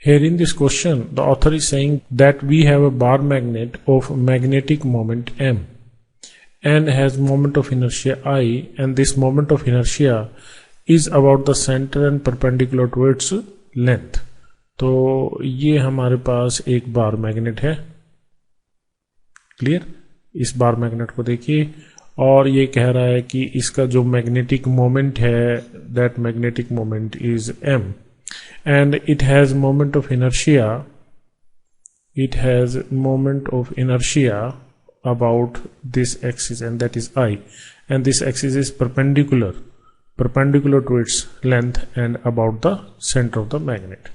Here in this question, the author is saying that we have a bar magnet of magnetic moment m and has moment of inertia I, and this moment of inertia is about the center and perpendicular to its length. तो ये हमारे पास एक bar magnet है, clear. इस bar magnet को देखिए और ये कह रहा है कि इसका जो मैग्नेटिक मोमेंट है, that magnetic moment is m and it has moment of inertia about this axis, and that is I, and this axis is perpendicular to its length and about the center of the magnet.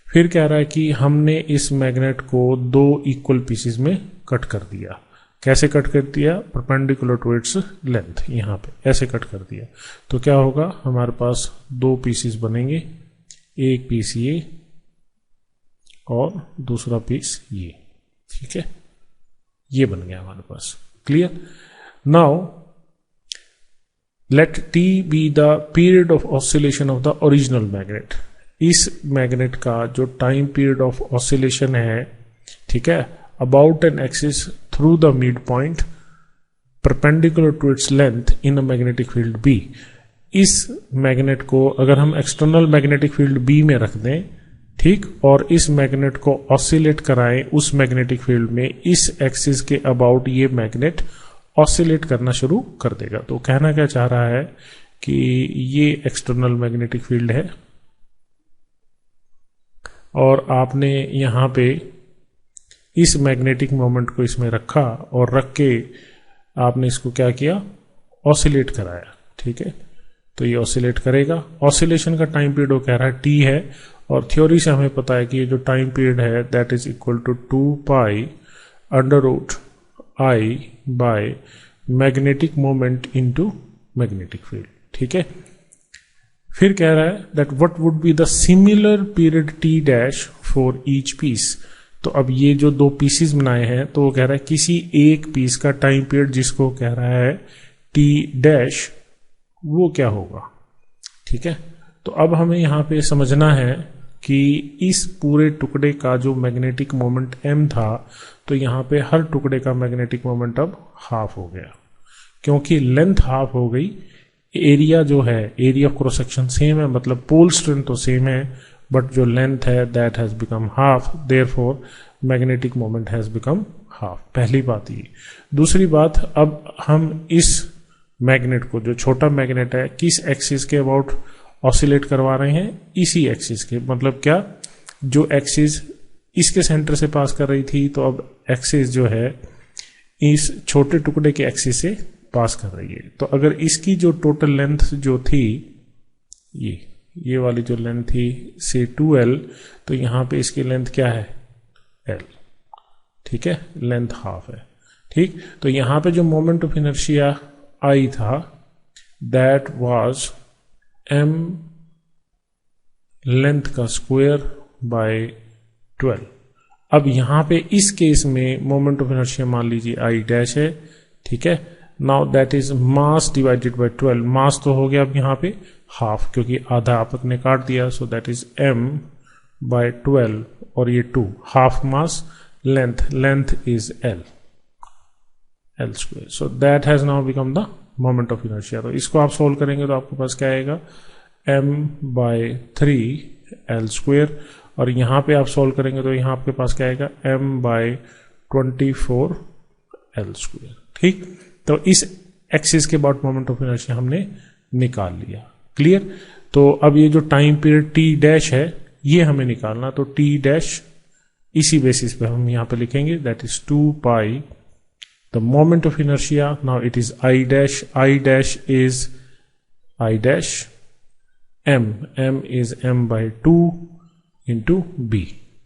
फिर कह रहा है कि हमने इस magnet को दो equal pieces में कट कर दिया। कैसे कट कर दिया? परपेंडिकुलर टू इट्स लेंथ, यहाँ पे ऐसे कट कर दिया। तो क्या होगा, हमारे पास दो पीसेस बनेंगे, एक पीस ये और दूसरा पीस ये, ठीक है। ये बन गया हमारे पास, clear. Now let T be the period of oscillation of the original magnet. इस मैग्नेट का जो टाइम पीरियड ऑफ ऑसिलेशन है, ठीक है, about an axis through the mid point perpendicular to its length in a magnetic field B. इस magnet को अगर हम एक्सटर्नल मैग्नेटिक फील्ड बी में रख दें, ठीक, और इस मैग्नेट को ऑसिलेट कराएं उस मैग्नेटिक फील्ड में, इस एक्सिस के अबाउट ये मैग्नेट ऑसिलेट करना शुरू कर देगा। तो कहना क्या चाह रहा है कि ये एक्सटर्नल मैग्नेटिक फील्ड है और आपने यहां पे इस मैग्नेटिक मोमेंट को इसमें रखा और रख के आपने इसको क्या किया, ऑसिलेट कराया, ठीक है। तो ये ऑसिलेट करेगा। ऑसिलेशन का टाइम पीरियड वो कह रहा है टी है, और थ्योरी से हमें पता है कि ये जो टाइम पीरियड है that is equal to 2 pi under root I by magnetic moment into magnetic field, ठीक है। फिर कह रहा है that what would be the similar period T dash for each piece. तो अब ये जो दो पीसेस बनाए हैं, तो वो कह रहा है किसी एक पीस का टाइम पीरियड जिसको कह रहा है टी डैश, वो क्या होगा, ठीक है। तो अब हमें यहां पे समझना है कि इस पूरे टुकड़े का जो मैग्नेटिक मोमेंट m था, तो यहां पे हर टुकड़े का मैग्नेटिक मोमेंट अब हाफ हो गया, क्योंकि लेंथ हाफ हो गई। एरिया जो है, area of cross section same है, मतलब पोल स्ट्रेंथ तो सेम है, बट जो लेंथ है that has become half, therefore magnetic moment has become half. पहली बात ये। दूसरी बात, अब हम इस मैग्नेट को, जो छोटा मैग्नेट है, किस एक्सिस के अबाउट ऑसिलेट करवा रहे हैं? इसी एक्सिस के, मतलब क्या, जो एक्सिस इसके सेंटर से पास कर रही थी, तो अब एक्सिस जो है इस छोटे टुकड़े के एक्सिस से पास कर रही है। तो अगर इसकी जो टोटल लेंथ जो थी, ये वाली जो लेंथ थी से 2l, तो यहां पे इसकी लेंथ क्या है, l, ठीक है, लेंथ हाफ है, ठीक। तो यहां पे जो मोमेंट ऑफ इनर्शिया I था दैट वाज m लेंथ का स्क्वायर बाय 12। अब यहां पे इस केस में मोमेंट ऑफ इनर्शिया मान लीजिए I डैश है, ठीक है। Now that is mass divided by 12। मास तो हो गया अब यहां पे हाफ, क्योंकि आधा आपने काट दिया, so that is m by 12 और ये 2, half mass, length is l square. So that has now become the moment of inertia. तो इसको आप सोल्व करेंगे तो आपके पास क्या आएगा, m बाय 3 l स्क्वायर, और यहां पे आप सोल्व करेंगे तो यहां आपके पास क्या आएगा, m बाय 24 l स्क्वायर, ठीक। तो इस एक्सिस के अबाउट मोमेंट ऑफ इनर्शिया हमने निकाल लिया, क्लियर। तो अब ये जो टाइम पीरियड टी डैश है, ये हमें निकालना, तो टी डैश इसी बेसिस पे हम यहां पे लिखेंगे, that is 2 pi the moment of inertia. Now it is I dash is I dash m is m by 2 into b,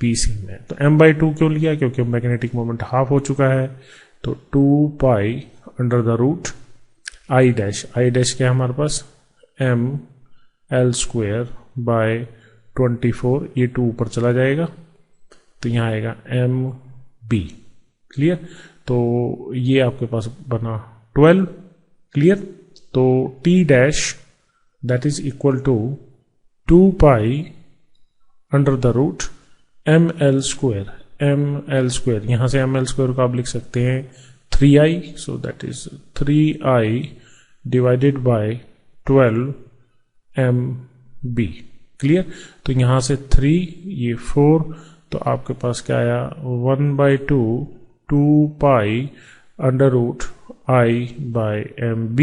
pc में। तो m by 2 क्यों लिया, क्योंकि मैग्नेटिक मोमेंट हाफ हो चुका है। तो 2 pi under the root I dash क्या है हमारे पास, m l स्क्वायर बाय 24, ये 2 ऊपर चला जाएगा, तो यहां आएगा m b, क्लियर। तो ये आपके पास बना 12, क्लियर। तो t dash that is equal to 2 pi under the root ml square, यहां से ml स्क्वायर को आप लिख सकते हैं 3i, so that is 3i divided by 12 mb। Clear? तो यहां से 3, ये 4, तो आपके पास क्या आया 1/2 2 pi under root i by mb,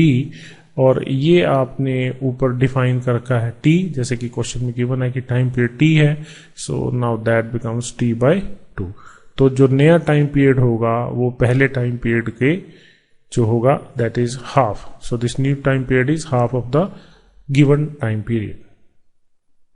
और ये आपने ऊपर डिफाइन कर रखा है t, जैसे कि क्वेश्चन में गिवन है कि टाइम पीरियड t है, so now that becomes t/2। तो जो नया टाइम पीरियड होगा वो पहले टाइम पीरियड के जो होगा that is half, so this new time period is half of the given time period.